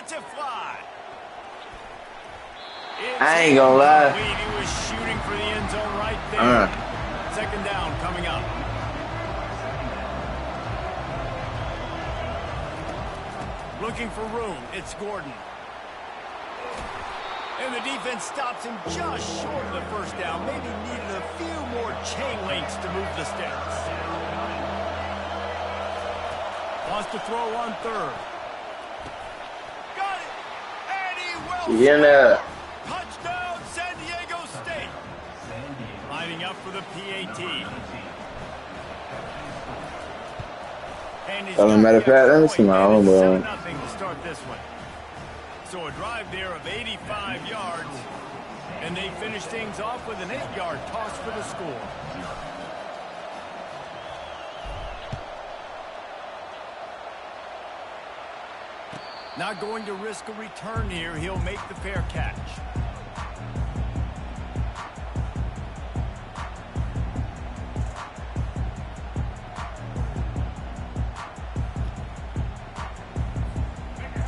lets it fly. I ain't gonna lie. He was shooting for the end zone right there. Second down coming up. Looking for room. It's Gordon. And the defense stops him just short of the first down. Maybe needed a few more chain links to move the sticks. Wants to throw on third. Got it. And he will score. Touchdown, San Diego State. Lining up for the PAT. As a matter of fact, let me see my own ball. Nothing to start this one. So a drive there of 85 yards, and they finish things off with an 8-yard toss for the score. Not going to risk a return here. He'll make the fair catch.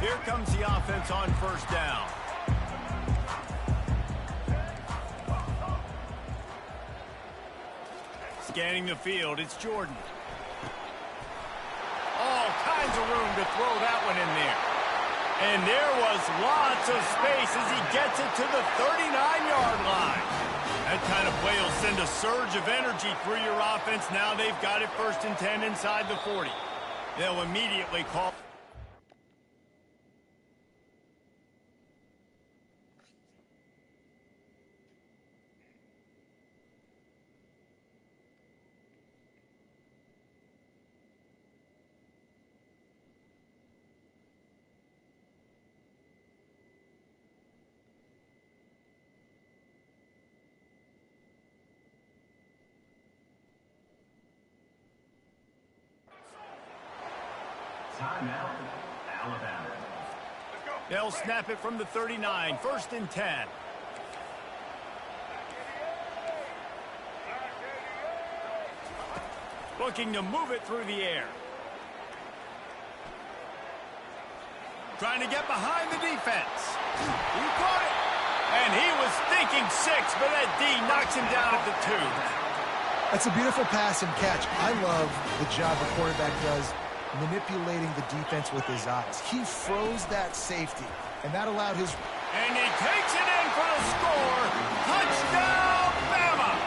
Here comes the offense on first down. Scanning the field, it's Jordan. All kinds of room to throw that one in there. And there was lots of space as he gets it to the 39-yard line. That kind of play will send a surge of energy through your offense. Now they've got it 1st and 10 inside the 40. They'll immediately call. Timeout, Alabama. They'll snap it from the 39, 1st and 10. Looking to move it through the air. Trying to get behind the defense. He caught it. And he was thinking 6, but that D knocks him down at the 2. That's a beautiful pass and catch. I love the job the quarterback does manipulating the defense with his eyes. He froze that safety, and that allowed his... And he takes it in for the score. Touchdown, Bama!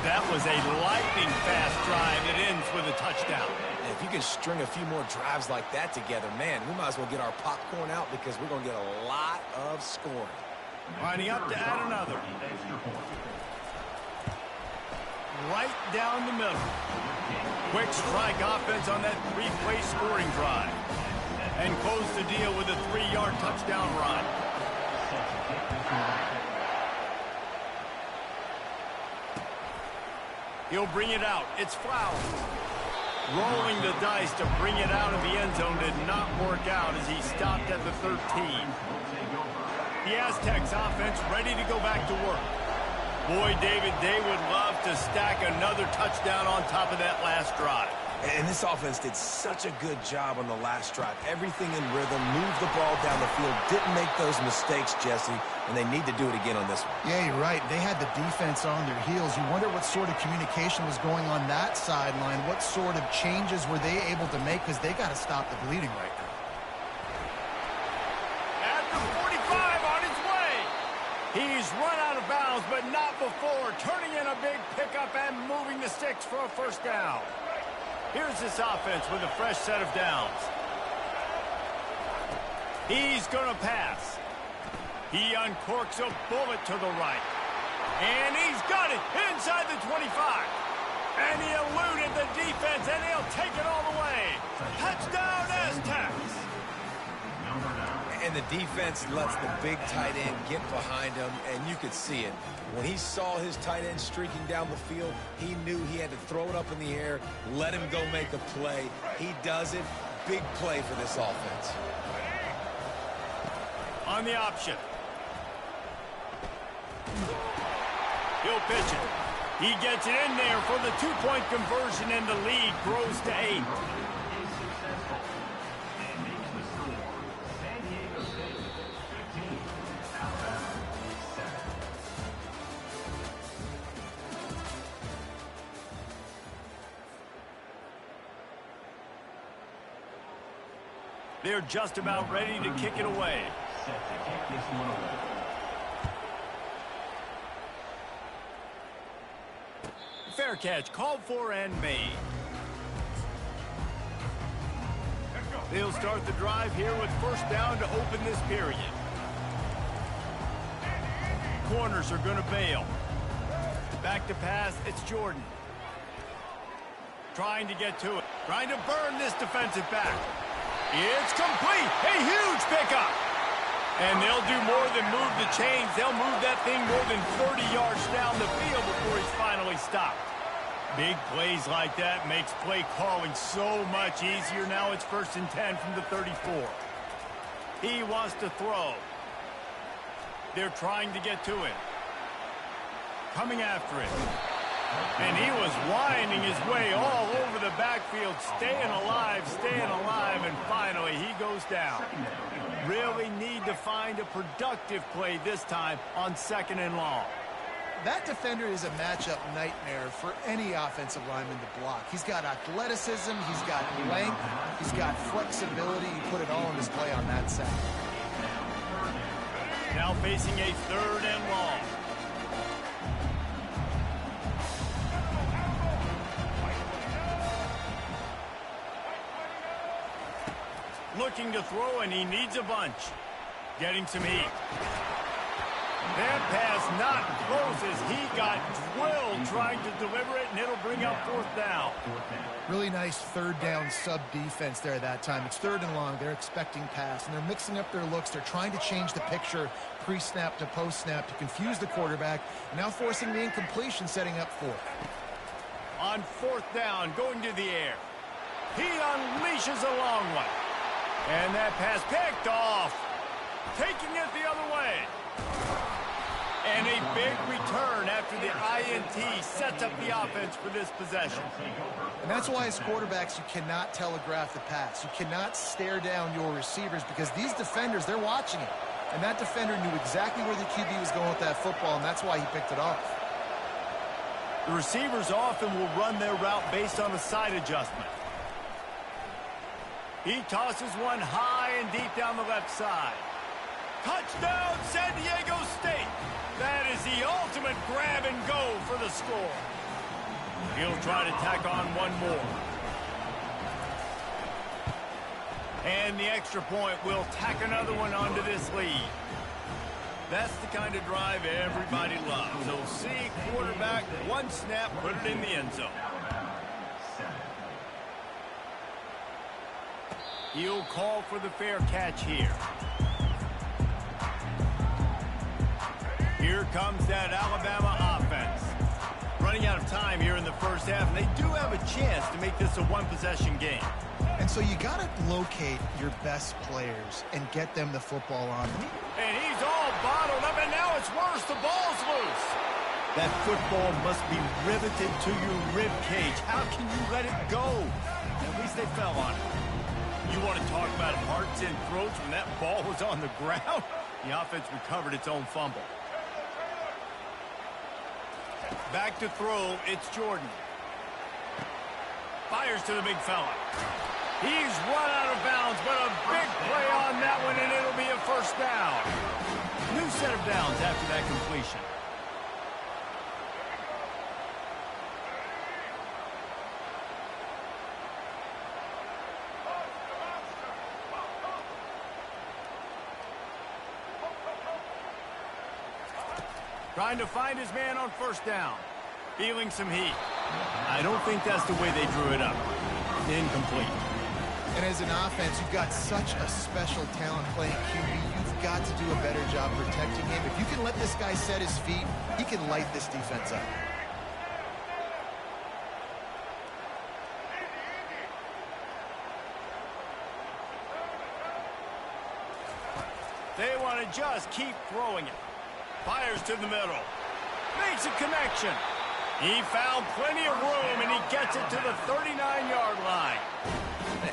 That was a lightning-fast drive. It ends with a touchdown. If you can string a few more drives like that together, man, we might as well get our popcorn out because we're going to get a lot of scoring. Lining up to add another. Right down the middle. Quick strike offense on that 3-play scoring drive. And close the deal with a 3-yard touchdown run. He'll bring it out. It's Flowers. Rolling the dice to bring it out of the end zone did not work out as he stopped at the 13. The Aztecs offense ready to go back to work. Boy, David, they would love to stack another touchdown on top of that last drive. And this offense did such a good job on the last drive. Everything in rhythm, moved the ball down the field, didn't make those mistakes, Jesse, and they need to do it again on this one. Yeah, you're right. They had the defense on their heels. You wonder what sort of communication was going on that sideline. What sort of changes were they able to make, because they got to stop the bleeding right now. At the 45 on his way. He's run out of bounds, but not before. Turning in a big pickup and moving the sticks for a first down. Here's this offense with a fresh set of downs. He's going to pass. He uncorks a bullet to the right. And he's got it inside the 25. And he eluded the defense, and he'll take it all the way. Touchdown, Aztecs. And the defense lets the big tight end get behind him, and you could see it. When he saw his tight end streaking down the field, he knew he had to throw it up in the air, let him go make a play. He does it. Big play for this offense. On the option. He'll pitch it. He gets it in there for the 2-point conversion, and the lead grows to 8. They're just about ready to kick it away. Fair catch, called for and made. They'll start the drive here with first down to open this period. Corners are going to bail. Back to pass, it's Jordan. Trying to get to it. Trying to burn this defensive back. It's complete. A huge pickup. And they'll do more than move the chains. They'll move that thing more than 30 yards down the field before he's finally stopped. Big plays like that makes play calling so much easier. Now it's 1st and 10 from the 34. He wants to throw. They're trying to get to it. Coming after it. And he was winding his way all over the backfield, staying alive, and finally he goes down. Really need to find a productive play this time on 2nd and long. That defender is a matchup nightmare for any offensive lineman to block. He's got athleticism, he's got length, he's got flexibility. He put it all on display on that side. Now facing a 3rd and long. Looking to throw, and he needs a bunch. Getting some heat. That pass not close as he got drilled trying to deliver it, and it'll bring up 4th down. Really nice 3rd down sub-defense there that time. It's 3rd and long. They're expecting pass, and they're mixing up their looks. They're trying to change the picture pre-snap to post-snap to confuse the quarterback, and now forcing the incompletion, setting up 4th. On 4th down, going to the air. He unleashes a long one. And that pass picked off. Taking it the other way. And a big return after the INT sets up the offense for this possession. And that's why as quarterbacks you cannot telegraph the pass. You cannot stare down your receivers because these defenders, they're watching it. And that defender knew exactly where the QB was going with that football, and that's why he picked it off. The receivers often will run their route based on a side adjustment. He tosses one high and deep down the left side. Touchdown, San Diego State. That is the ultimate grab and go for the score. He'll try to tack on one more. And the extra point will tack another one onto this lead. That's the kind of drive everybody loves. So see quarterback, one snap, put it in the end zone. He'll call for the fair catch here. Here comes that Alabama offense. Running out of time here in the first half, and they do have a chance to make this a one-possession game. And so you got to locate your best players and get them the football on them. And he's all bottled up, and now it's worse. The ball's loose. That football must be riveted to your rib cage. How can you let it go? At least they fell on it. You want to talk about hearts and throats when that ball was on the ground? The offense recovered its own fumble. Back to throw, it's Jordan. Fires to the big fella. He's run out of bounds, but a big play on that one, and it'll be a 1st down. New set of downs after that completion. Trying to find his man on 1st down. Feeling some heat. I don't think that's the way they drew it up. Incomplete. And as an offense, you've got such a special talent playing QB. You've got to do a better job protecting him. If you can let this guy set his feet, he can light this defense up. They want to just keep throwing it. Fires to the middle. Makes a connection. He found plenty of room, and he gets it to the 39-yard line.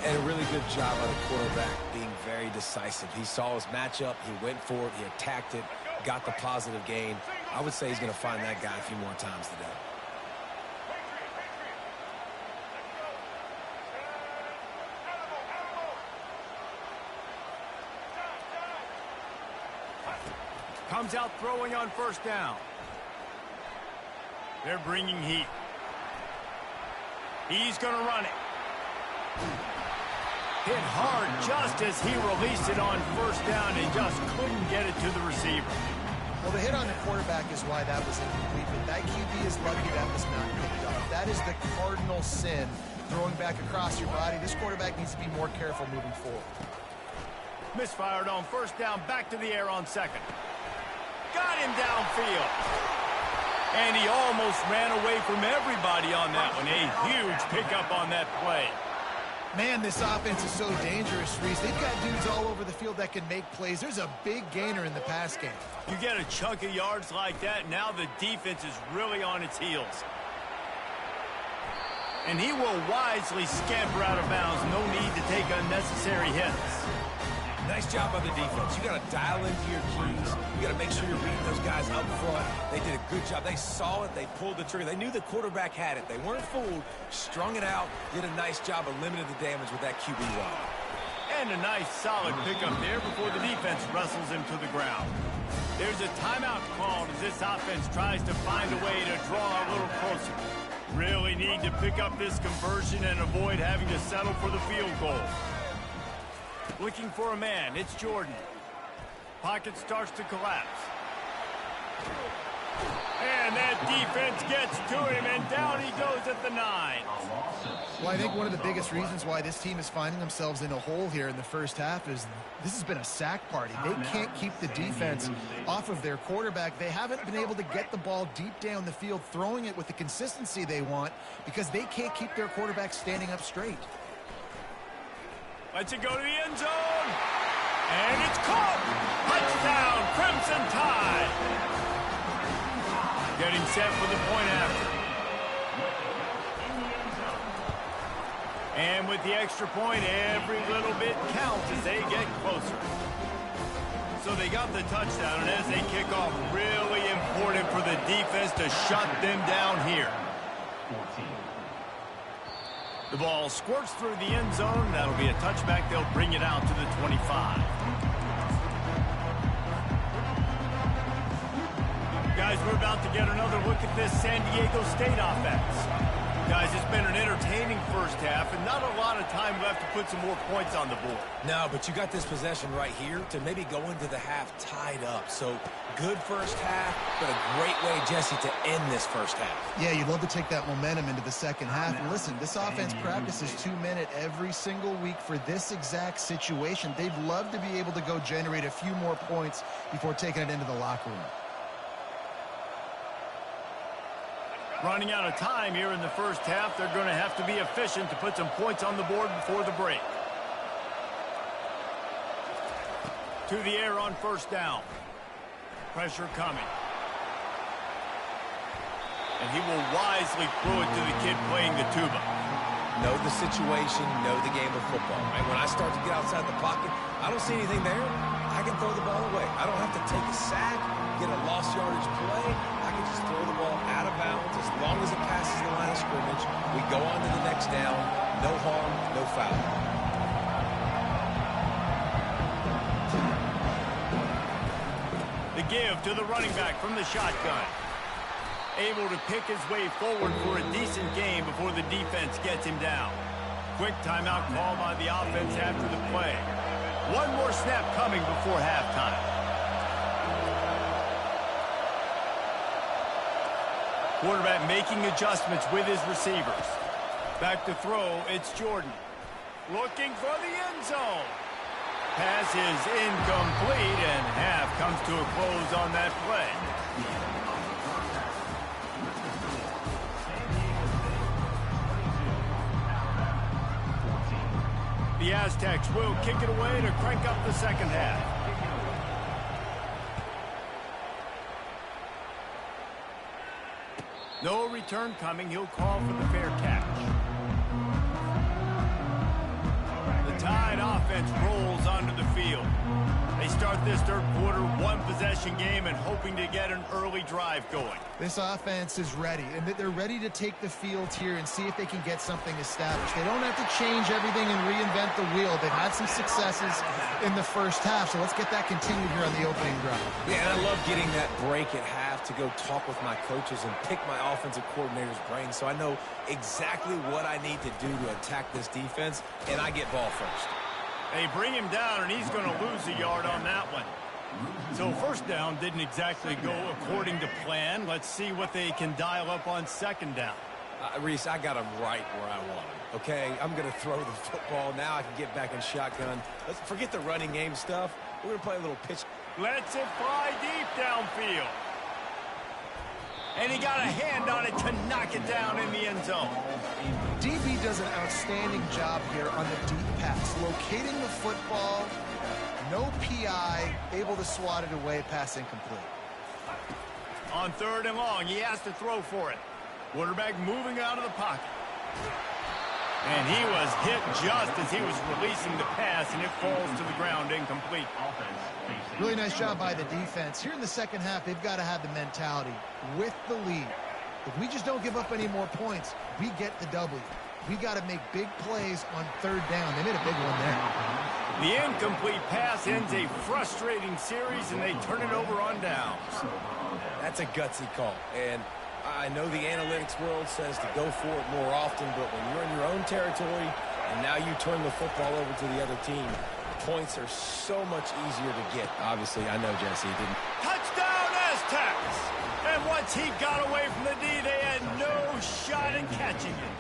And a really good job by the quarterback being very decisive. He saw his matchup. He went for it. He attacked it. Got the positive gain. I would say he's going to find that guy a few more times today. Comes out throwing on first down. They're bringing heat. He's going to run it. Hit hard just as he released it on first down and just couldn't get it to the receiver. Well, the hit on the quarterback is why that was incomplete, but that QB is lucky that was not picked up. That is the cardinal sin, throwing back across your body. This quarterback needs to be more careful moving forward. Misfired on first down, back to the air on second. Got him downfield. And he almost ran away from everybody on that one. A huge pickup on that play. Man, this offense is so dangerous, Reese. They've got dudes all over the field that can make plays. There's a big gainer in the pass game. You get a chunk of yards like that, now the defense is really on its heels. And he will wisely scamper out of bounds. No need to take unnecessary hits. Nice job by the defense. You got to dial into your keys. You got to make sure you're reading those guys up front. They did a good job. They saw it. They pulled the trigger. They knew the quarterback had it. They weren't fooled. Strung it out. Did a nice job of limiting the damage with that QB run. And a nice solid pickup there before the defense wrestles him to the ground. There's a timeout called as this offense tries to find a way to draw a little closer. Really need to pick up this conversion and avoid having to settle for the field goal. Looking for a man, it's Jordan. Pocket starts to collapse. And that defense gets to him, and down he goes at the 9. Well, I think one of the biggest reasons why this team is finding themselves in a hole here in the first half is this has been a sack party. They can't keep the defense off of their quarterback. They haven't been able to get the ball deep down the field, throwing it with the consistency they want because they can't keep their quarterback standing up straight. Lets it go to the end zone. And it's caught. Touchdown, Crimson Tide. Getting set for the point after. And with the extra point, every little bit counts as they get closer. So they got the touchdown, and as they kick off, really important for the defense to shut them down here. The ball squirts through the end zone. That'll be a touchback. They'll bring it out to the 25. Guys, we're about to get another look at this San Diego State offense. Guys, it's been an entertaining first half and not a lot of time left to put some more points on the board. No, but you got this possession right here to maybe go into the half tied up. So good first half, but a great way, Jesse, to end this first half. Yeah, you'd love to take that momentum into the second half. And listen, this offense practices 2-minute every single week for this exact situation. They'd love to be able to go generate a few more points before taking it into the locker room. Running out of time here in the first half. They're going to have to be efficient to put some points on the board before the break. To the air on first down. Pressure coming. And he will wisely throw it to the kid playing the tuba. Know the situation, know the game of football. Right? When I start to get outside the pocket, I don't see anything there. I can throw the ball away. I don't have to take a sack, get a lost yardage play. I can just throw the ball out of bounds. As long as it passes the line of scrimmage, we go on to the next down. No harm, no foul. The give to the running back from the shotgun. Able to pick his way forward for a decent game before the defense gets him down. Quick timeout call by the offense after the play. One more snap coming before halftime. Quarterback making adjustments with his receivers. Back to throw, it's Jordan. Looking for the end zone. Pass is incomplete, and half comes to a close on that play. The Aztecs will kick it away to crank up the second half. No return coming. He'll call for the fair catch. The Tide offense rolls onto the field. They start start this third quarter, one-possession game and hoping to get an early drive going. This offense is ready, and they're ready to take the field here and see if they can get something established. They don't have to change everything and reinvent the wheel. They've had some successes in the first half, so let's get that continued here on the opening drive. Yeah, and I love getting that break at half to go talk with my coaches and pick my offensive coordinator's brain so I know exactly what I need to do to attack this defense, and I get ball first. They bring him down, and he's going to lose a yard on that one. So first down didn't exactly go according to plan. Let's see what they can dial up on second down. Reese, I got him right where I want him, okay? I'm going to throw the football. Now I can get back in shotgun. Let's forget the running game stuff. We're going to play a little pitch. Lets it fly deep downfield. And he got a hand on it to knock it down in the end zone. DB does an outstanding job here on the deep pass, locating the football, no PI, able to swat it away, pass incomplete. On third and long, he has to throw for it. Quarterback moving out of the pocket. And he was hit just as he was releasing the pass, and it falls to the ground incomplete. Really nice job by the defense. Here in the second half, they've got to have the mentality with the lead. If we just don't give up any more points, we get the W. We got to make big plays on third down. They made a big one there. The incomplete pass ends a frustrating series, and they turn it over on downs. That's a gutsy call. And I know the analytics world says to go for it more often, but when you're in your own territory and now you turn the football over to the other team, points are so much easier to get. Obviously, I know Jesse didn't. Touchdown, Aztecs! And once he got away from the D, they had no shot in catching it.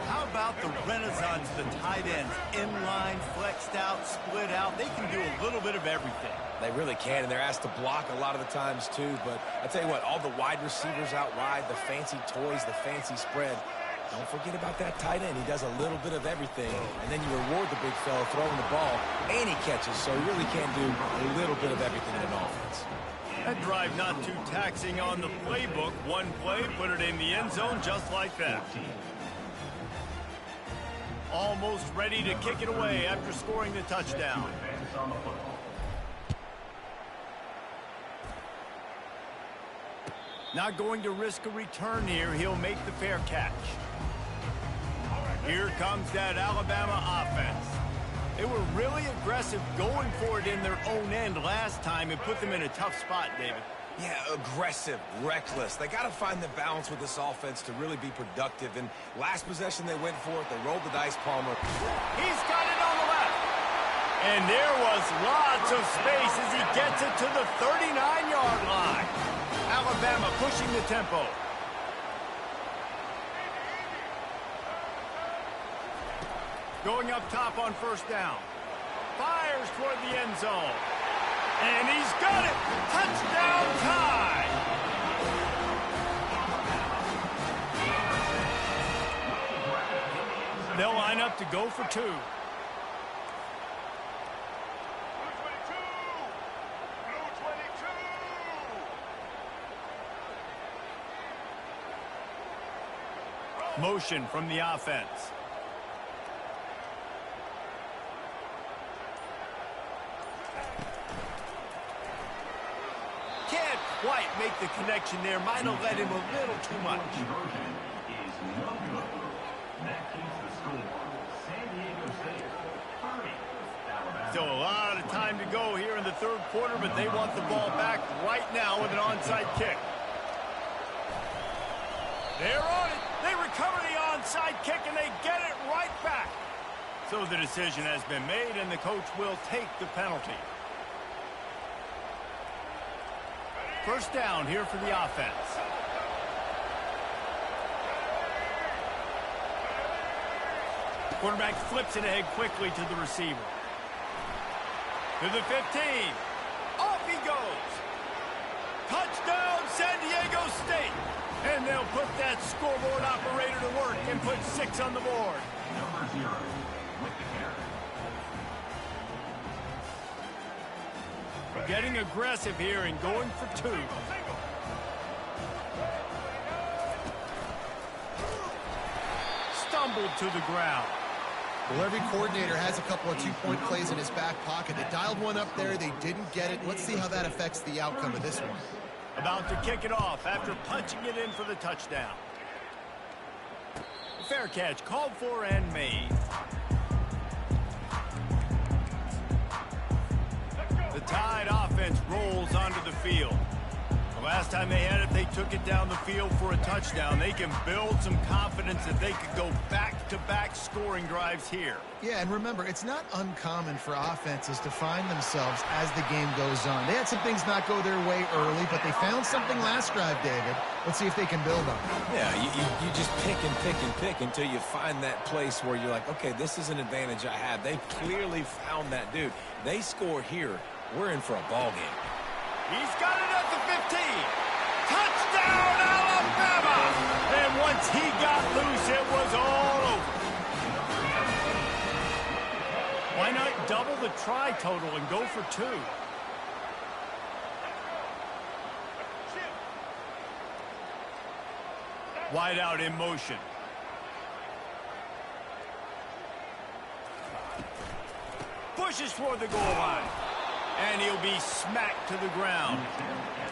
How about the renaissance of the tight ends? Inline, flexed out, split out. They can do a little bit of everything. They really can, and they're asked to block a lot of the times, too. But I tell you what, all the wide receivers out wide, the fancy toys, the fancy spread, don't forget about that tight end. He does a little bit of everything, and then you reward the big fella throwing the ball, and he catches, so he really can do a little bit of everything in an offense. That drive not too taxing on the playbook. One play, put it in the end zone just like that. Almost ready to kick it away after scoring the touchdown. Not going to risk a return here. He'll make the fair catch. Here comes that Alabama offense. They were really aggressive going for it in their own end last time and put them in a tough spot, David. Yeah, aggressive, reckless. They got to find the balance with this offense to really be productive. And last possession they went for it. They rolled the dice, Palmer. He's got it on the left. And there was lots of space as he gets it to the 39-yard line. Alabama pushing the tempo. Going up top on first down. Fires toward the end zone. And he's got it. Touchdown tie. They'll line up to go for two. Motion from the offense. Can't quite make the connection there. Might have led him a little too much. Still a lot of time to go here in the third quarter, but they want the ball back right now with an onside kick. They're on it. They recover the onside kick, and they get it right back. So the decision has been made, and the coach will take the penalty. First down here for the offense. Quarterback flips it ahead quickly to the receiver. To the 15. Off he goes. Touchdown, San Diego State. And they'll put that scoreboard operator to work and put 6 on the board. Number 0 with the carry. Getting aggressive here and going for 2. Stumbled to the ground. Well, every coordinator has a couple of two-point plays in his back pocket. They dialed one up there. They didn't get it. Let's see how that affects the outcome of this one. About to kick it off after punching it in for the touchdown. Fair catch called for and made. The Tide offense rolls onto the field. The last time they had it, they took it down the field for a touchdown. They can build some confidence that they could go back-to-back scoring drives here. Yeah, and remember, it's not uncommon for offenses to find themselves as the game goes on. They had some things not go their way early, but they found something last drive, David. Let's see if they can build on it. Yeah, you just pick and pick and pick until you find that place where you're like, okay, this is an advantage I have. They clearly found that dude. They score here. We're in for a ball game. He's got it at the 15. Touchdown, Alabama! And once he got loose, it was all over. Why not double the try total and go for 2? Wide out in motion. Pushes toward the goal line. And he'll be smacked to the ground.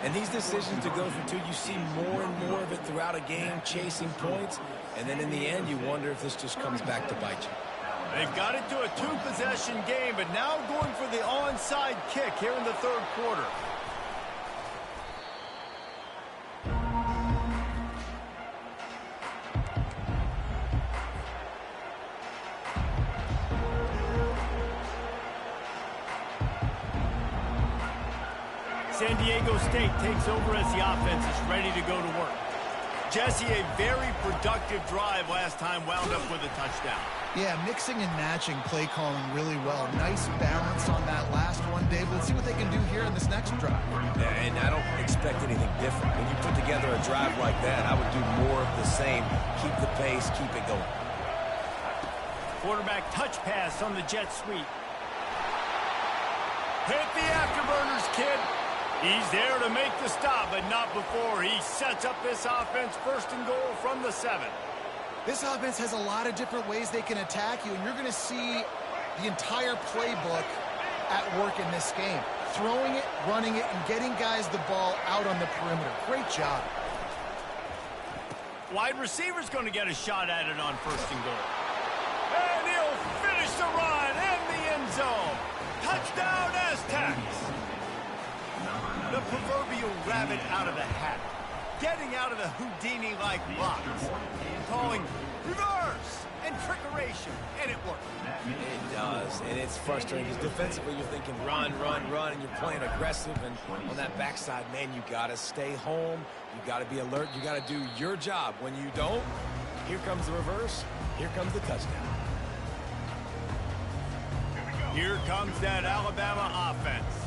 And these decisions to go for 2, you see more and more of it throughout a game, chasing points. And then in the end, you wonder if this just comes back to bite you. They've got it to a 2-possession game, but now going for the onside kick here in the third quarter. San Diego State takes over as the offense is ready to go to work. Jesse, a very productive drive last time, wound up with a touchdown. Yeah, mixing and matching play calling really well. Nice balance on that last one, Dave. Let's see what they can do here in this next drive. Yeah, and I don't expect anything different. When you put together a drive like that, I would do more of the same. Keep the pace, keep it going. Quarterback touch pass on the jet sweep. Hit the afterburners, kid. He's there to make the stop, but not before he sets up this offense first and goal from the 7. This offense has a lot of different ways they can attack you, and you're going to see the entire playbook at work in this game. Throwing it, running it, and getting guys the ball out on the perimeter. Great job. Wide receiver's going to get a shot at it on first and goal. And he'll finish the run in the end zone. Touchdown, Aztecs. The proverbial rabbit out of the hat. Getting out of the Houdini-like blocks. Calling reverse and trickeration. And it worked. It does. And it's frustrating because defensively you're thinking run, and you're playing aggressive. And on that backside, man, you got to stay home. You got to be alert. You got to do your job. When you don't, here comes the reverse. Here comes the touchdown. Here comes that Alabama offense.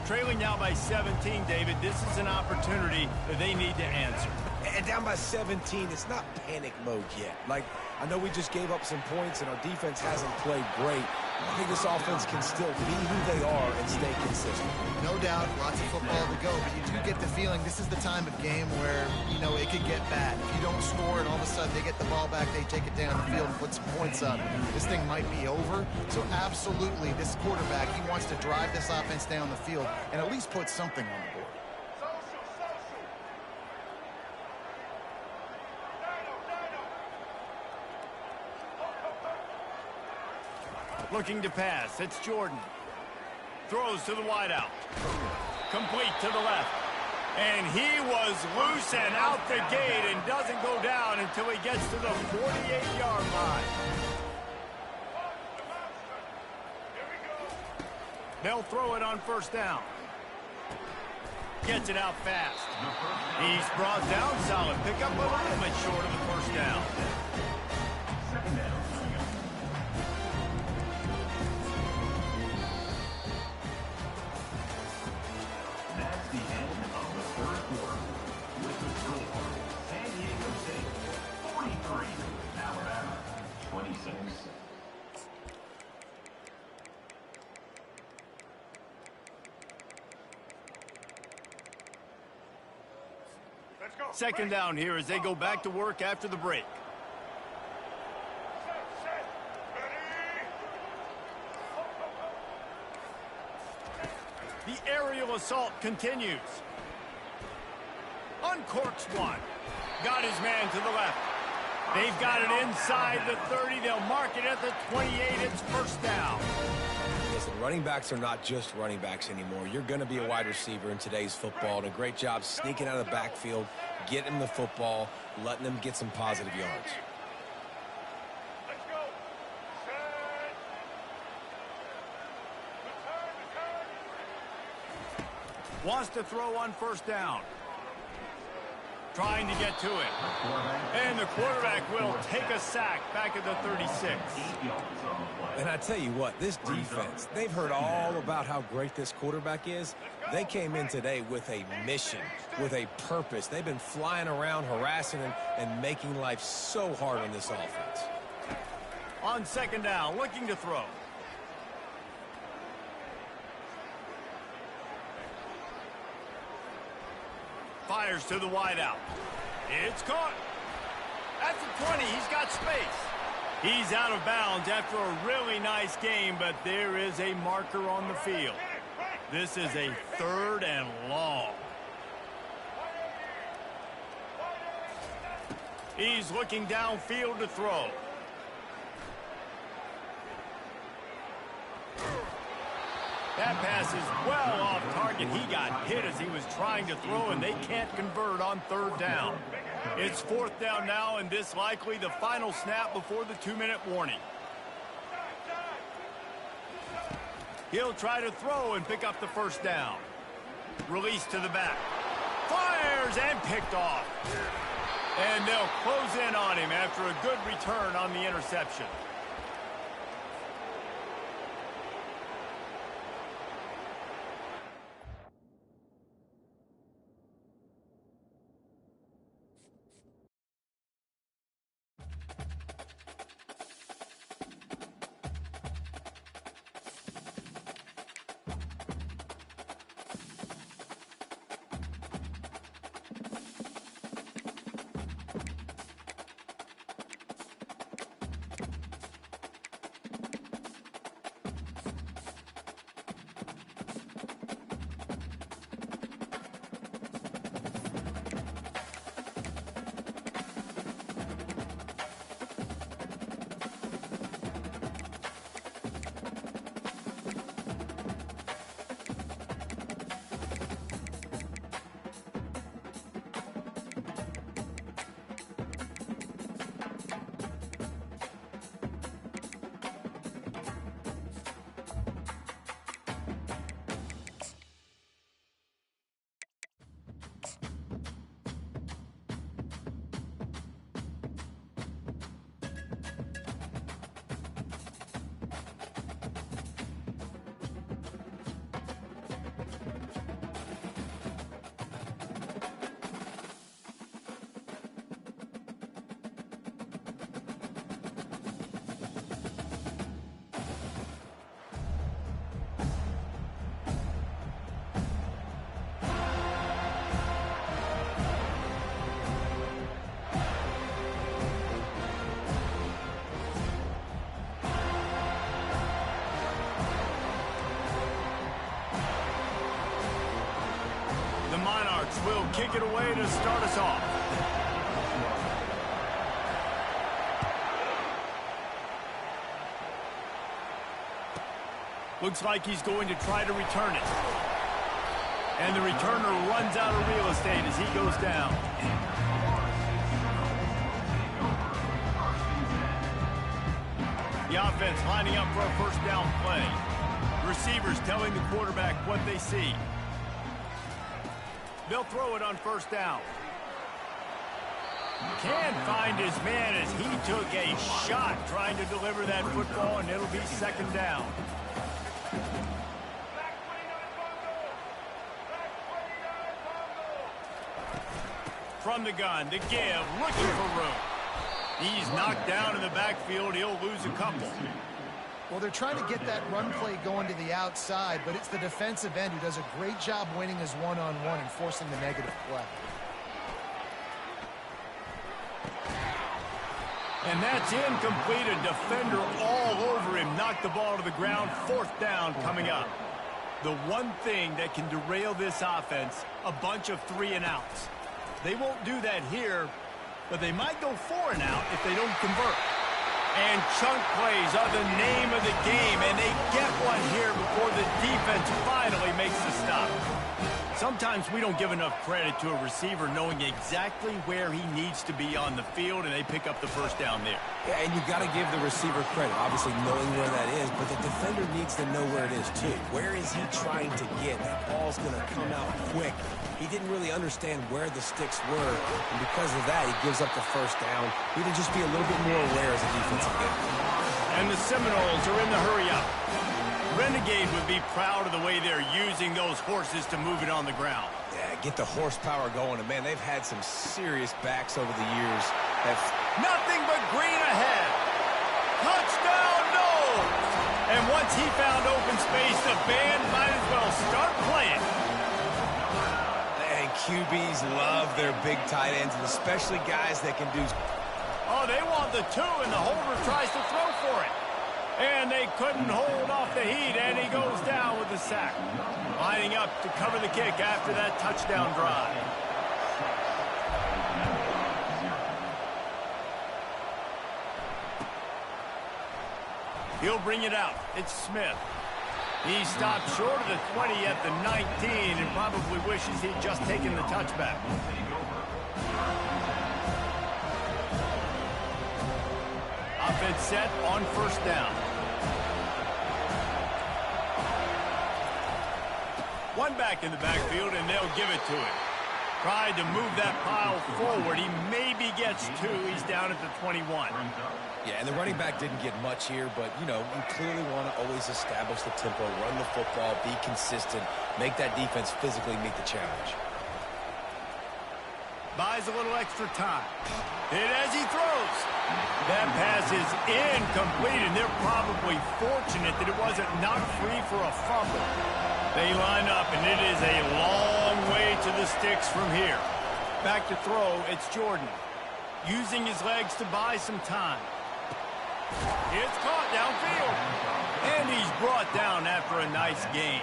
Trailing now by 17, David. This is an opportunity that they need to answer. And down by 17, it's not panic mode yet. Like, I know we just gave up some points and our defense hasn't played great. I think this offense can still be who they are and stay consistent. No doubt, lots of football to go, but you do get the feeling this is the time of game where, you know, it could get bad. If you don't score and all of a sudden they get the ball back, they take it down the field and put some points up, this thing might be over. So absolutely, this quarterback, he wants to drive this offense down the field and at least put something on the board. Looking to pass. It's Jordan. Throws to the wideout. Complete to the left. And he was loose and out the gate and doesn't go down until he gets to the 48-yard line. They'll throw it on first down. Gets it out fast. He's brought down solid. Pick up a little bit short of the first down. Second down here as they go back to work after the break. The aerial assault continues. Uncorks one. Got his man to the left. They've got it inside the 30. They'll mark it at the 28. It's first down. Listen, running backs are not just running backs anymore. You're going to be a wide receiver in today's football. And a great job sneaking out of the backfield, getting them the football, letting them get some positive yards. Wants to throw on first down. Trying to get to it. And the quarterback will take a sack back at the 36. And I tell you what, this defense, they've heard all about how great this quarterback is. They came in today with a mission, with a purpose. They've been flying around, harassing him, and making life so hard on this offense. On second down, looking to throw. Fires to the wideout. It's caught. At the 20, he's got space. He's out of bounds after a really nice game, but there is a marker on the field. This is a 3rd and long. He's looking downfield to throw. That pass is well off target. He got hit as he was trying to throw, and they can't convert on 3rd down. It's 4th down now, and this likely the final snap before the 2-minute warning. He'll try to throw and pick up the first down. Release to the back. Fires and picked off. And they'll close in on him after a good return on the interception. Will kick it away to start us off. Looks like he's going to try to return it. And the returner runs out of real estate as he goes down. The offense lining up for a first down play. Receivers telling the quarterback what they see. They'll throw it on first down. Can't find his man as he took a shot trying to deliver that football, and it'll be second down. From the gun, the give, looking for room. He's knocked down in the backfield. He'll lose a couple. Well, they're trying to get that run play going to the outside, but it's the defensive end who does a great job winning his one-on-one and forcing the negative play. And that's incomplete. A defender all over him. Knocked the ball to the ground. 4th down coming up. The one thing that can derail this offense, a bunch of 3-and-outs. They won't do that here, but they might go 4-and-out if they don't convert. And chunk plays are the name of the game, and they get one here before the defense finally makes the stop. Sometimes we don't give enough credit to a receiver knowing exactly where he needs to be on the field, and they pick up the first down there. Yeah, and you got to give the receiver credit, obviously knowing where that is, but the defender needs to know where it is too. Where is he trying to get? That ball's going to come out quick. He didn't really understand where the sticks were, and because of that, he gives up the first down. He need to just be a little bit more aware as a defensive game. And the Seminoles are in the hurry-up. Renegade would be proud of the way they're using those horses to move it on the ground. Yeah, get the horsepower going. And, man, they've had some serious backs over the years. Nothing but green ahead. Touchdown, no! And once he found open space, the band might as well start playing. And QBs love their big tight ends, and especially guys that can do... Oh, they want the 2, and the holder tries to throw for it. And they couldn't hold off the heat, and he goes down with the sack. Lining up to cover the kick after that touchdown drive. He'll bring it out. It's Smith. He stopped short of the 20 at the 19 and probably wishes he'd just taken the touchback. Offense set on first down. One back in the backfield, and they'll give it to him. Tried to move that pile forward. He maybe gets 2. He's down at the 21. Yeah, and the running back didn't get much here, but, you know, you clearly want to always establish the tempo, run the football, be consistent, make that defense physically meet the challenge. Buys a little extra time. Hit as he throws. That pass is incomplete, and they're probably fortunate that it wasn't knocked free for a fumble. They line up, and it is a long way to the sticks from here. Back to throw, it's Jordan. Using his legs to buy some time. It's caught downfield. And he's brought down after a nice gain.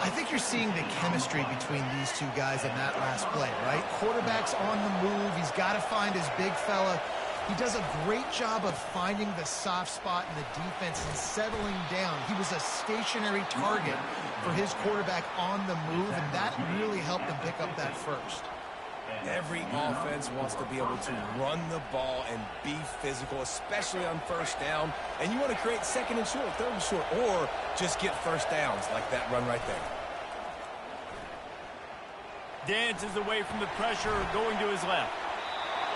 I think you're seeing the chemistry between these two guys in that last play, right? Quarterback's on the move. He's got to find his big fella. He does a great job of finding the soft spot in the defense and settling down. He was a stationary target for his quarterback on the move, and that really helped him pick up that first. Every offense wants to be able to run the ball and be physical, especially on first down. And you want to create second and short, third and short, or just get first downs like that run right there. Dances away from the pressure, going to his left.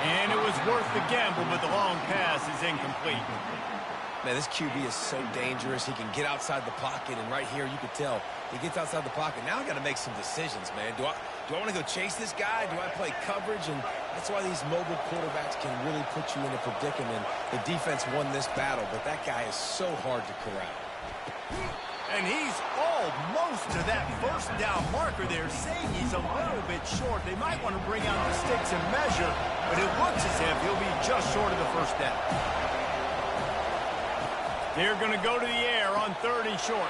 And it was worth the gamble, but the long pass is incomplete. Man, this QB is so dangerous. He can get outside the pocket, and right here you could tell he gets outside the pocket. Now I got to make some decisions, man. Do I want to go chase this guy? Do I play coverage? And that's why these mobile quarterbacks can really put you in a predicament. The defense won this battle, but that guy is so hard to corral. And he's almost to that first down marker there, saying he's a little bit short. They might want to bring out the sticks and measure, but it looks as if he'll be just short of the first down. They're going to go to the air on 3rd and short.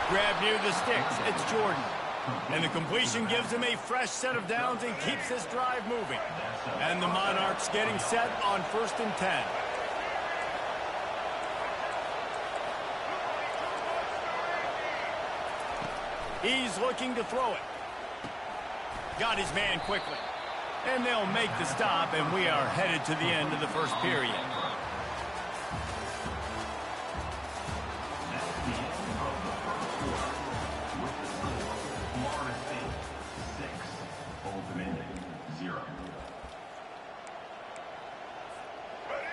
Grab near the sticks. It's Jordan. And the completion gives him a fresh set of downs and keeps this drive moving. And the Monarchs getting set on 1st and 10. He's looking to throw it. Got his man quickly. And they'll make the stop, and we are headed to the end of the first period.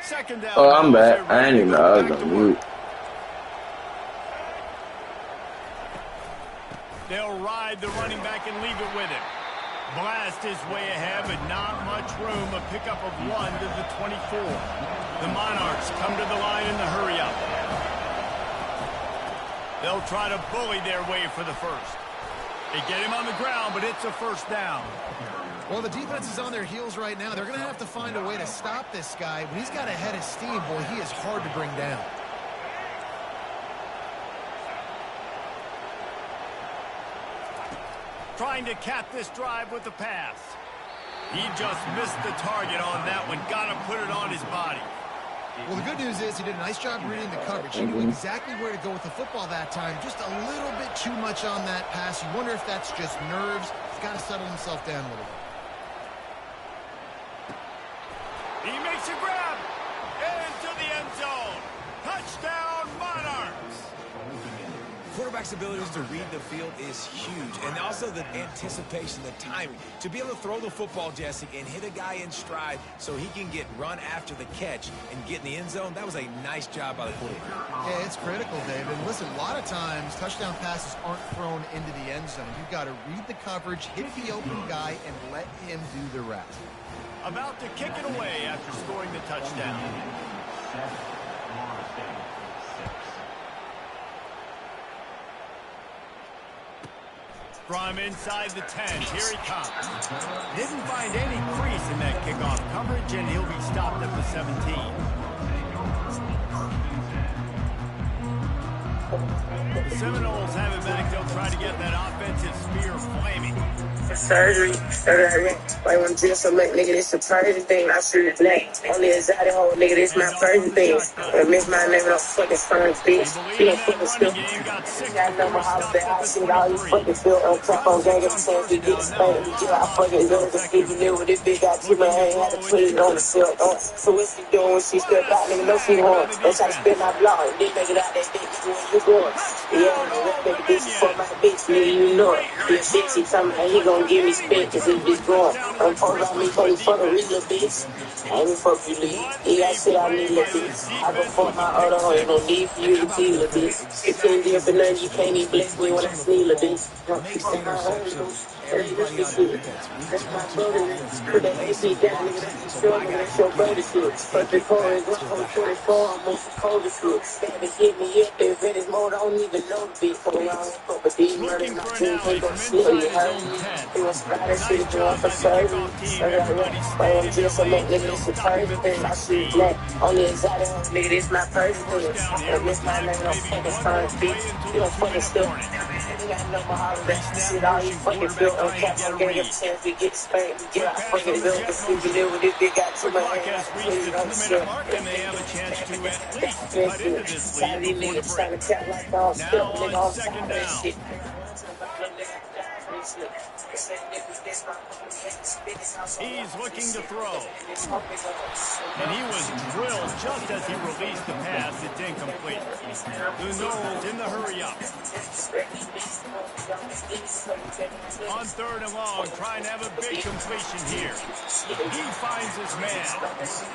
Second down. Oh, I'm back. I didn't even know I was on mute. They'll ride the running back and leave it with him. Blast his way ahead, but not much room. A pickup of 1 to the 24. The Monarchs come to the line in the hurry-up. They'll try to bully their way for the first. They get him on the ground, but it's a first down. Well, the defense is on their heels right now. They're going to have to find a way to stop this guy. When he's got a head of steam, boy, he is hard to bring down. Trying to cap this drive with the pass. He just missed the target on that one. Got to put it on his body. Well, the good news is he did a nice job reading the coverage. He knew exactly where to go with the football that time. Just a little bit too much on that pass. You wonder if that's just nerves. He's got to settle himself down a little bit. He makes a grab. Into the end zone. Touchdown, Monarchs. Quarterback's abilities to read the field is huge, and also the anticipation, the timing. To be able to throw the football, Jesse, and hit a guy in stride so he can get run after the catch and get in the end zone, that was a nice job by the quarterback. Yeah, it's critical, David. And listen, a lot of times touchdown passes aren't thrown into the end zone. You've got to read the coverage, hit the open guy, and let him do the rest. About to kick it away after scoring the touchdown. From inside the 10, here he comes. Didn't find any crease in that kickoff coverage, and he'll be stopped at the 17. The Seminoles have it back. They'll try to get that offensive spear flaming. Surgery. Why want to so much, nigga? This a Persian thing. I shoot black. Only exotic hole, nigga. This my Persian thing. I miss my name, no fucking son, bitch. You don't fucking still. Got number house that I see all you fucking feel on top on gang. Every chance we get spanked, we get our fucking guns. The people live with this big guy, too, man. I ain't had to put it on the field. So what's she doing when she step out, nigga? No, she won't. Don't try to spin my block. Then make it out that bitch when you going. Yeah, nigga, this is for my bitch, nigga. You know it. This bitch, he talking about he gon' give me spit, cause this bitch going. I'm post on me, cause you fuck a real little bitch. I ain't fuck you, leave. You got shit I need, little bitch. I go fuck my other hoe, ain't no need for you to see, little bitch. 15 years for nothing, you can't even bless me when I sneeze, little bitch. Everybody on defense. That's my brother, put that AC down, nigga. That's your nigga, that's your brother shit. But the core is 124, I'm on some colder shit. Baby, hit me up, they read his mode, I don't even know the bitch. Hold on, but these murders, my team ain't gon' slip, you heard me. He was spotted, shit, doing for service. Why I'm just a make nigga, this a Persian thing. I shoot black, only exotic home, nigga, this my Persian thing. I miss my name, no fucking son, bitch. You don't fucking still. You got no more holiday, shit, all you fucking built on cap on gang. Every chance we get spanked, we get our fucking built. The sleepy live with this big got too much hands. Reached the 2-minute mark, and they have a chance to at least cut into this lead before the break. Now on second down. He's looking to throw. And he was drilled just as he released the pass. It's incomplete. The Noles in the hurry up. On third and long, trying to have a big completion here. He finds his man.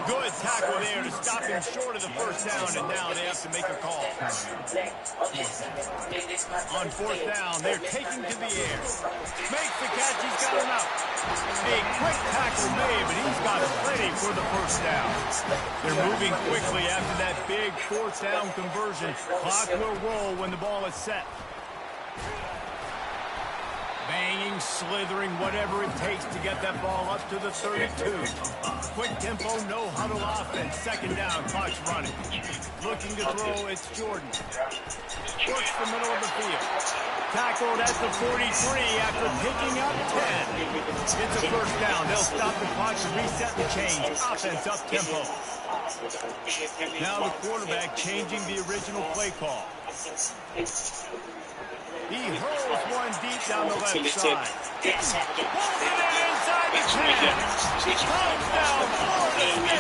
Good tackle there to stop him short of the first down, and now they have to make a call. On fourth down, they're taking to the air. Makes the catch, he's got him out. A quick tackle made, but he's got plenty for the first down. They're moving quickly after that big fourth down conversion. Clock will roll when the ball is set. Banging, slithering, whatever it takes to get that ball up to the 32. Quick tempo, no huddle offense. Second down, clock's running. Looking to throw, it's Jordan. Works the middle of the field. Tackled at the 43 after picking up 10. It's a first down. They'll stop the clock to reset the change. Offense up tempo. Now the quarterback changing the original play call. He hurls one deep down the left side. Pulls it in inside the 10. Touchdown, Florida State.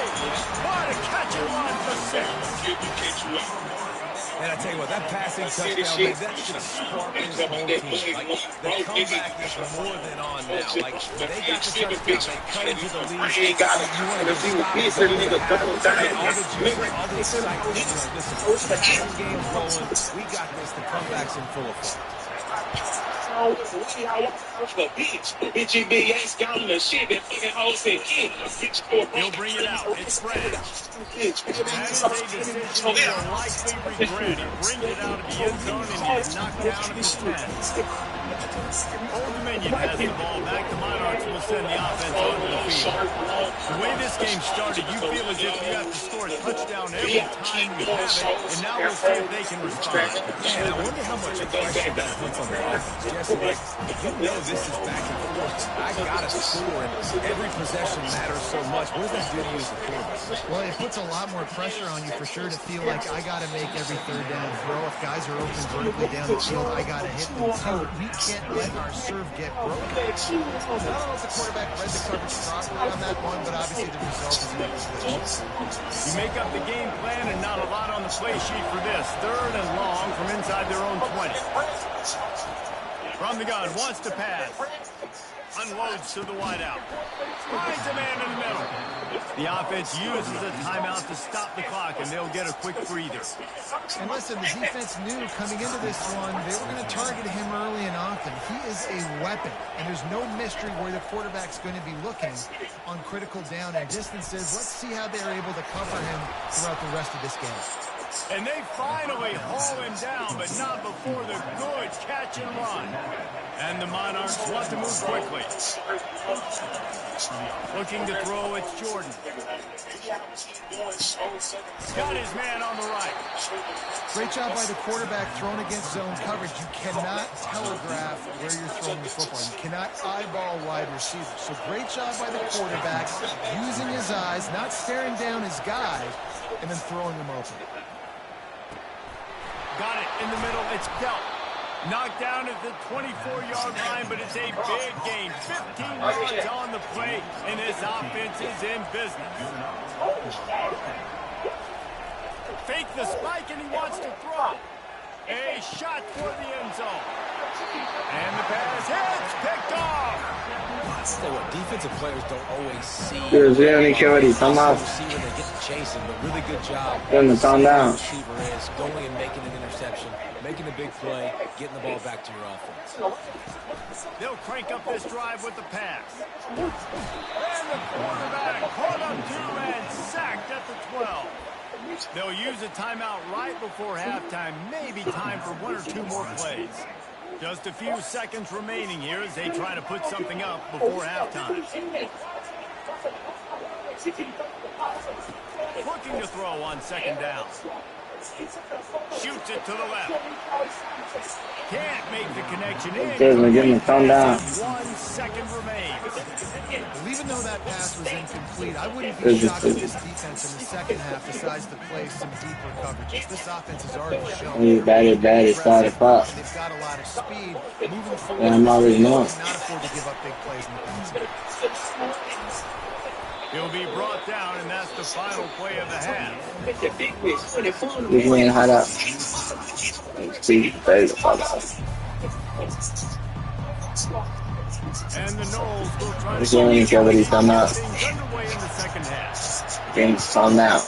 What a catch and run for 6. And I tell you what, that passing touchdown, man, that should spark this whole team. Like, the comeback is more than on now. Like, they got the touchdown, they cut into the lead. You want to stop it. All the juice, all the excitement. Listen, the game's rolling. We got this. The comeback's in full effect. He'll bring it out. It's Fred. That is a decision he will likely regret. He brings it out of the end zone and he is knocked down at the 10. Old Dominion has the ball back. The Monarchs will send the offense onto the field. The way this game started, you feel as if you have to score a touchdown every time you have it, and now we'll see if they can respond. And I wonder how much pressure that puts on the offense. passing like, you know this is back and forth. I got to score, and every possession matters so much. What does that do to you as a quarterback? Well, it puts a lot more pressure on you for sure to feel like I got to make every third down throw. If guys are open vertically down the field, I got to hit them too. We can't let our serve get broken. I don't know if the quarterback read the coverage properly on that one, but obviously the result is in You make up the game plan and not a lot on the play sheet for this. Third and long from inside their own 20. From the gun, wants to pass. Unloads to the wideout. Finds a man in the middle. The offense uses a timeout to stop the clock, and they'll get a quick breather. And listen, the defense knew coming into this one, they were going to target him early and often. He is a weapon, and there's no mystery where the quarterback's going to be looking on critical down and distances. Let's see how they're able to cover him throughout the rest of this game. And they finally haul him down, but not before the good catch and run. And the Monarchs want to move quickly. Looking to throw, it's Jordan. Got his man on the right. Great job by the quarterback throwing against zone coverage. You cannot telegraph where you're throwing the football. You cannot eyeball wide receivers. So great job by the quarterback using his eyes, not staring down his guy, and then throwing him open. Got it in the middle. It's Delp. Knocked down at the 24-yard line, but it's a big gain. 15 yards on the play, and this offense is in business. Fake the spike, and he wants to throw. A shot for the end zone. And the pass hits, picked off. So what defensive players don't always see. Dude, we don't need to come off. Receiver, they get to chasing, but really good job. Turn the thumb down. Receiver is going and making an interception, making a big play, getting the ball back to your offense. They'll crank up this drive with the pass. And the quarterback caught up to and sacked at the 12. They'll use a timeout right before halftime. Maybe time for one or two more plays. Just a few seconds remaining here as they try to put something up before halftime. Looking to throw on second down. Shoots it to the left. Can't make the connection in. We're getting the thumb down. 1 second remains. Well, even though that pass was incomplete, I wouldn't be shocked if this defense in the second half decides to play some deeper coverages. This offense has already shown. Bad, it's 5 o'clock. They've got a lot of speed. Moving forward, Yeah, I'm already knowing. Not afford to give up big plays in the passing. He'll be brought down, and that's the final play of the half. He's laying hot up. See, bad, And the Knowles will try to He's going to get these thumb out. things underway in the second half. Game's thumb down.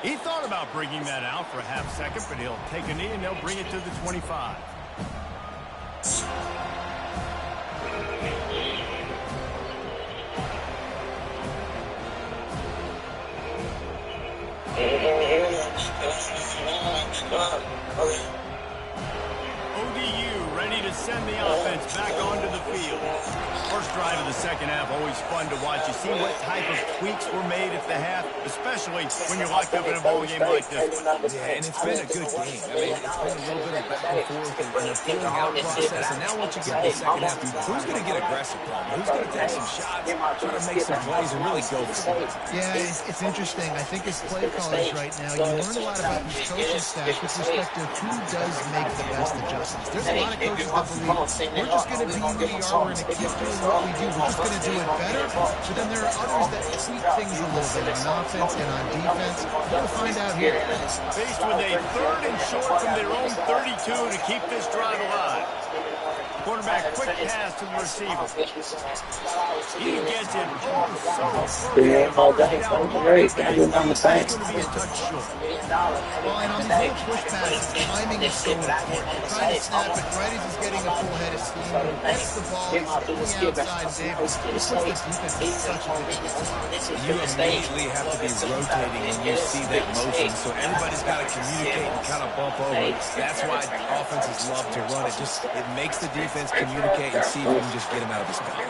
He thought about bringing that out for a half second, but he'll take a knee and they'll bring it to the 25. ODU ready to send the offense back onto the field. First drive of the second half, always fun to watch. You see what type of tweaks were made at the half, especially when you're locked up in a ball game like this one. Yeah, and it's been a good game. I mean, it's been a little bit of back and forth and a filling out process. And now once you get to the second half, who's going to get aggressive, Palmer? Who's going to take some shots, try to make some plays, and really go for it? Yeah, it's interesting. I think as play callers right now, you learn a lot about these coaching staff with respect to who does make the best adjustments. There's a lot of coaches that believe we're just going to be who we are, we're going to keep doing what we do, we're just going to do it better. But then there are others that tweak things a little bit on offense and on defense. We'll find out here. Faced with a third and short from their own 32 to keep this drive alive. Quarterback, quick pass to the receiver. He gets it all so Yeah, all day. Great. They're doing the same. It's going to be a touch short. Well, and on these little push passes, timing is so important. You're trying to snap it right as he's getting a full head of steam. When he gets the ball, he's on the outside, Davis. This puts the defense in such a good position. You immediately have to be rotating when you see that motion, so everybody's got to communicate and kind of bump over. That's why offenses love to run it. It makes the defense communicate and see if we can just get him out of his spot.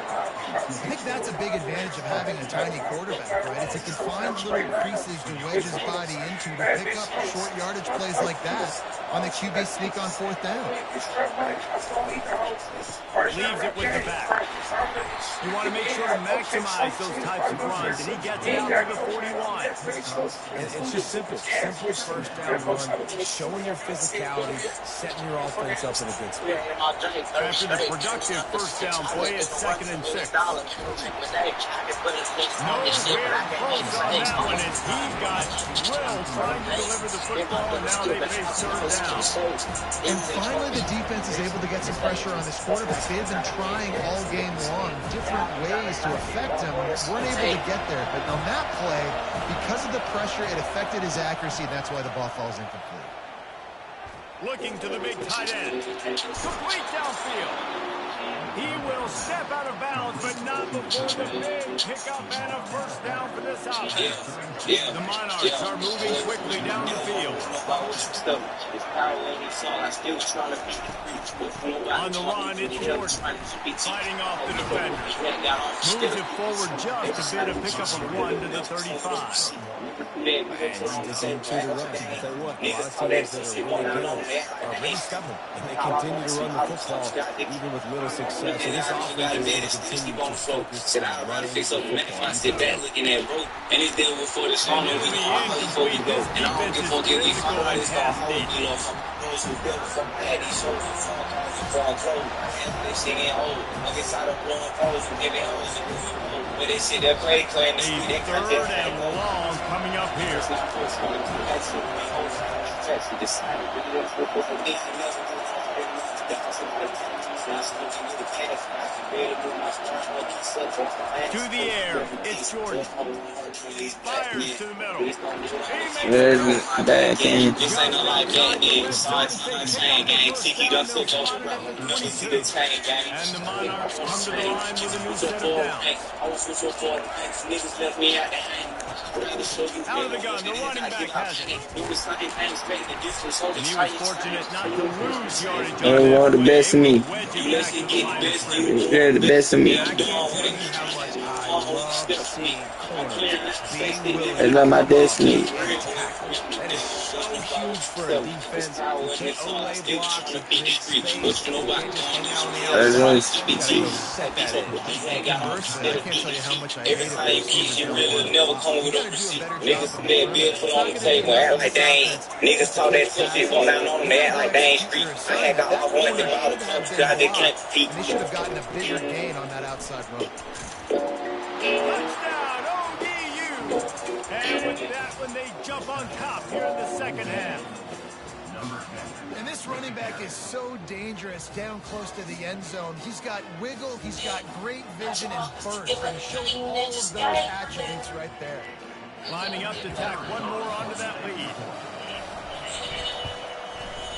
I think that's a big advantage of having a tiny quarterback, right? It's he can find little creases to wedge his body into to pick up short yardage plays like that on the QB sneak on 4th down. Leaves it with the back. You want to make sure to maximize those types of runs, and he gets it out to the 41. It's just simple first down run, showing your physicality, setting your offense up in a good spot. After the productive first down play, it's 2nd and 6. Nowhere close on that one as he got drilled trying to deliver the football, and now they face 3rd down. And finally, the defense is able to get some pressure on this quarterback. They have been trying all game long different ways to affect him. Weren't able to get there. But on that play, because of the pressure, it affected his accuracy, and that's why the ball falls incomplete. Looking to the big tight end. Complete downfield. He will step out of bounds, but not before the big pickup and a first down for this offense. The Monarchs are moving quickly down the field. On the run, it's Jordan fighting off the defender. Moves it forward just a bit, a pickup of 1 to the 35. And sticking to the run. I'll tell you what, a lot of teams that are really good are really stubborn, and they continue to run the football even with little success. So this offense is going to continue to focus on running the football. Third and long coming up here. To the air, it's Jordan. Fires to the middle. There's that game. And the Monarchs come to the line with a new set of downs. Out of the gun, the running back has it. And he was fortunate not to lose yardage on You're that the best of me. You're the best of me. It's not my destiny. That is so huge for a defense. You can't Olay blocks and create space. You can't just hang out on the outside. You gotta go set that in. Conversely, I can't tell you how much I hate it. You gotta do a better job. Like they ain't niggas talk that shit, going down on them, they act like they ain't street. I had got all one of them all the time, they can't compete. They should have gotten a bigger gain on that outside run. Touchdown, ODU. And with that one, they jump on top here in the second half. And this running back is so dangerous down close to the end zone. He's got wiggle, he's got great vision and burst, and shows all of those attributes right there. Lining up to tack one more onto that lead.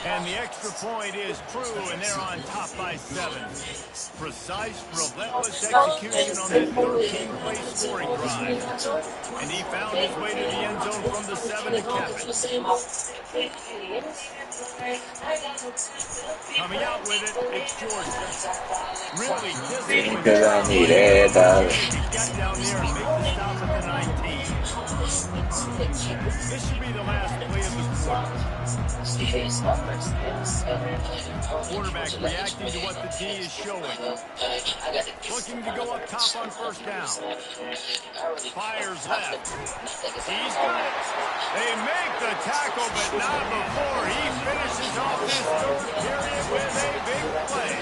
And the extra point is true, and they're on top by 7. Precise, relentless execution on that 13-play scoring drive. And he found his way to the end zone from the 7 to cap it. Coming out with it, it's Jordan. Really disciplined. Because I need that dollar. He got down there and make the stop at the 19. This should be the last play of the quarter. Quarterback reacting to what the D is showing. Looking to go up top on first down. Fires left. He's got it. They make the tackle, but not before he finishes off this third period with a big play.